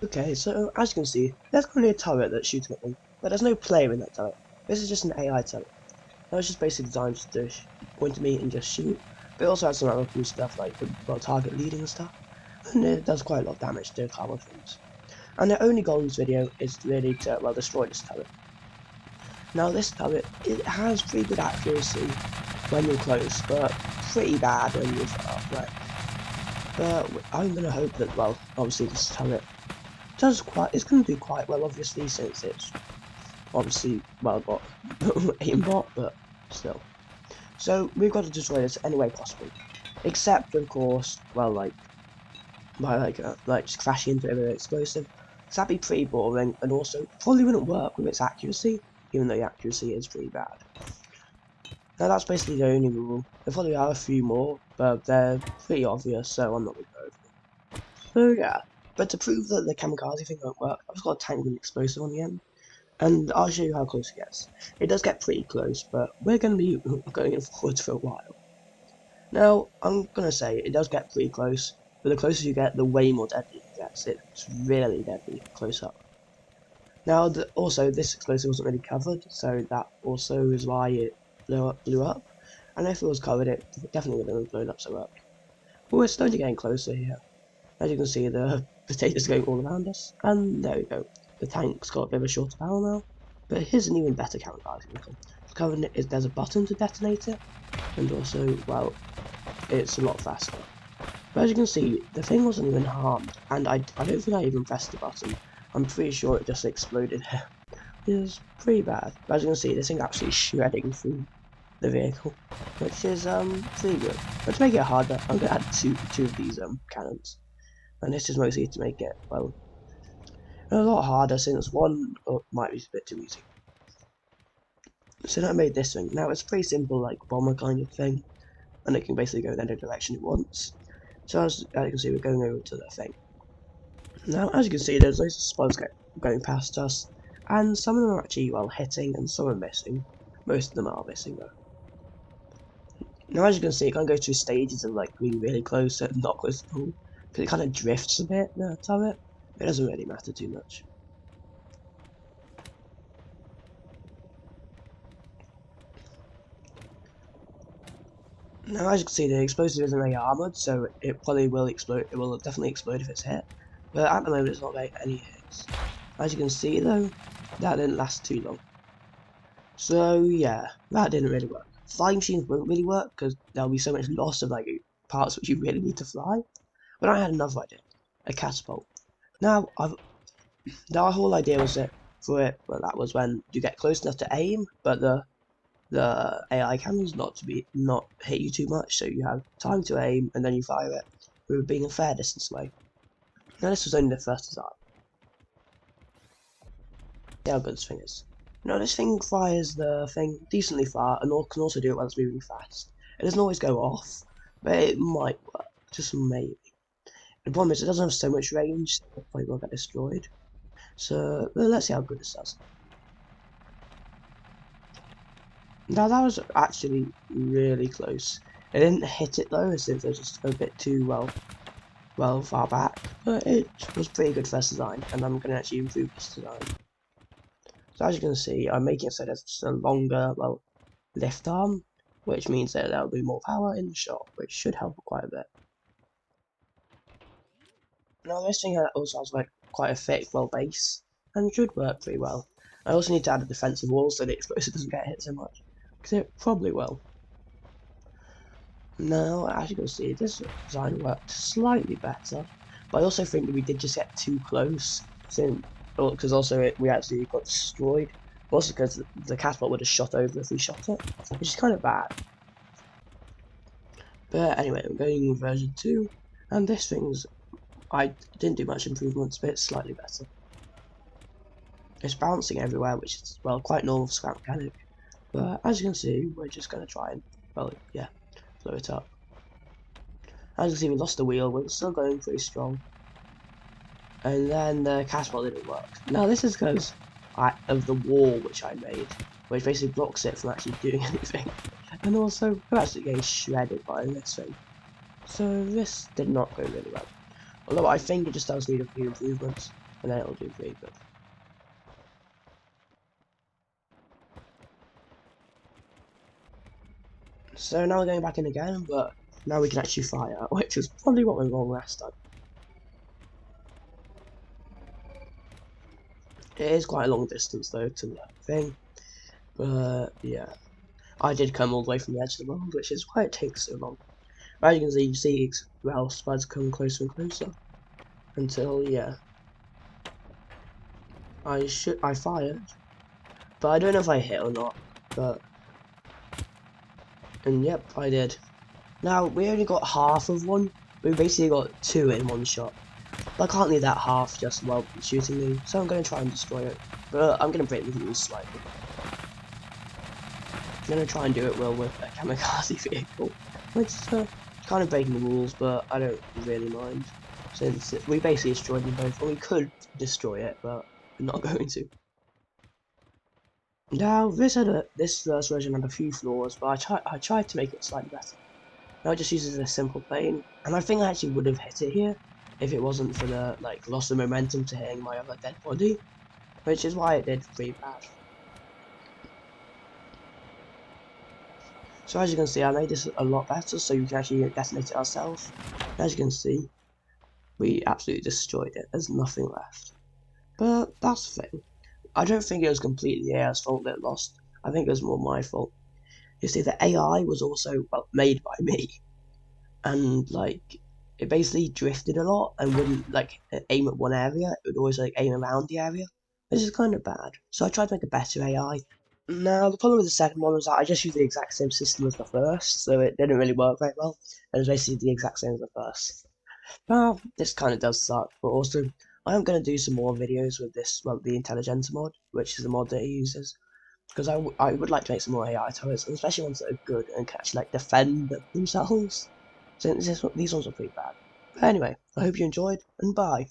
Okay, so as you can see, there's currently a turret that's shooting at me, but there's no player in that turret. This is just an AI turret. Now it's just basically designed just to point at me and just shoot, but it also has some other cool stuff like target leading and stuff, and it does quite a lot of damage to carbon things. And the only goal in this video is really to, destroy this turret. Now this turret, it has pretty good accuracy when you're close, but pretty bad when you're far away. But I'm going to hope that, obviously this turret it's going to do quite well, obviously, since it's obviously, got aimbot, but still. So we've got to destroy this any way possible, except of course, by just crashing into it with an explosive. So that'd be pretty boring, and also probably wouldn't work with its accuracy, even though the accuracy is pretty bad. Now that's basically the only rule. There probably are a few more, but they're pretty obvious, so I'm not going to go over them. So yeah, but to prove that the kamikaze thing won't work, I've just got a tank with an explosive on the end, and I'll show you how close it gets. It does get pretty close, but we're going to be going in forwards for a while. Now, I'm going to say it does get pretty close, but the closer you get, the way more deadly it gets. It's really deadly close up. Now, also, this explosive wasn't really covered, so that also is why it blew up. And if it was covered, it definitely would have blown up so up. But we're slowly getting closer here. As you can see, the potatoes going all around us. And there we go. The tank's got a bit of a shorter barrel now. But here's an even better kamikaze vehicle. There's a button to detonate it. And also, it's a lot faster. But as you can see, the thing wasn't even harmed. And I don't think I even pressed the button. I'm pretty sure it just exploded. It was pretty bad. But as you can see, this thing actually shredding through the vehicle, which is pretty good. But to make it harder, I'm gonna add two of these cannons, and this is mostly to make it a lot harder since one might be a bit too easy. So I made this thing. Now it's pretty simple, like bomber kind of thing, and it can basically go in any direction it wants. So as you can see, we're going over to the thing. Now as you can see, there's loads of spots going past us, and some of them are actually hitting, and some are missing. Most of them are missing though. Now, as you can see, it kind of goes through stages of being really close and not close at all, because it kind of drifts a bit, the turret. It doesn't really matter too much. Now, as you can see, the explosive isn't very armored, so it probably will explode. It will definitely explode if it's hit, but at the moment it's not getting any hits. As you can see, though, that didn't last too long. So yeah, that didn't really work. Flying machines won't really work because there'll be so much loss of parts which you really need to fly. But I had another idea, a catapult. Now, the whole idea was that was when you get close enough to aim, but the AI cannons not hit you too much, so you have time to aim and then you fire it with being a fair distance away. Now this was only the first design. See how good this thing is. Now this thing fires the thing decently far and can also do it while it's moving fast. It doesn't always go off, but it might work, just maybe. The problem is it doesn't have so much range, so it probably will get destroyed. So let's see how good this does. Now that was actually really close. It didn't hit it though, since it was just a bit too far back. But it was pretty good first design, and I'm going to actually improve this design. So as you can see, I'm making it so there's just a longer, lift arm, which means that there'll be more power in the shot, which should help quite a bit. Now this thing also has quite a thick, base, and should work pretty well. I also need to add a defensive wall so the explosive doesn't get hit so much, because it probably will. Now, as you can see, this design worked slightly better, but I also think that we did just get too close, because also we actually got destroyed, but also because the catapult would have shot over if we shot it, which is kind of bad. But anyway, we're going with version 2, and this thing's, I didn't do much improvements, but it's slightly better. It's bouncing everywhere, which is, quite normal for scrap mechanic, but as you can see, we're just going to try and, blow it up. As you can see, we lost the wheel, but we're still going pretty strong. And then the catapult didn't work. Now this is because of the wall which I made, which basically blocks it from actually doing anything. And also, we're actually getting shredded by this thing. So this did not go really well. Although I think it just does need a few improvements. and then it'll do pretty good. So now we're going back in again, but now we can actually fire, which is probably what went wrong last time. It is quite a long distance though to the thing, but yeah. I did come all the way from the edge of the world, which is why it takes so long. As you can see well, spiders come closer and closer until, yeah. I fired, but I don't know if I hit or not, but, and yep, I did. Now, we only got half of one, we basically got two in one shot. But I can't leave that half just while shooting me, so I'm going to try and destroy it. But I'm going to break the rules slightly. I'm going to try and do it well with a kamikaze vehicle, which is kind of breaking the rules, but I don't really mind, since we basically destroyed them both, and we could destroy it, but we're not going to. Now, this first version had a few flaws, but I tried to make it slightly better. Now it just uses a simple plane, and I think I actually would have hit it here if it wasn't for the loss of momentum to hitting my other dead body, which is why it did pretty bad. So as you can see, I made this a lot better, so you can actually detonate it ourselves. As you can see, we absolutely destroyed it. There's nothing left. But that's the thing. I don't think it was completely AI's fault that it lost. I think it was more my fault. You see, the AI was also made by me, and it basically drifted a lot and wouldn't aim at one area. It would always aim around the area, which is kind of bad. So I tried to make a better AI. Now the problem with the second one was that I just used the exact same system as the first, so it didn't really work very well. It was basically the exact same as the first. Well, this kind of does suck, but also I am going to do some more videos with this, the Intelligence mod, which is the mod that it uses, because I would like to make some more AI turrets, especially ones that are good and can actually defend themselves. Since these ones are pretty bad. But anyway, I hope you enjoyed, and bye.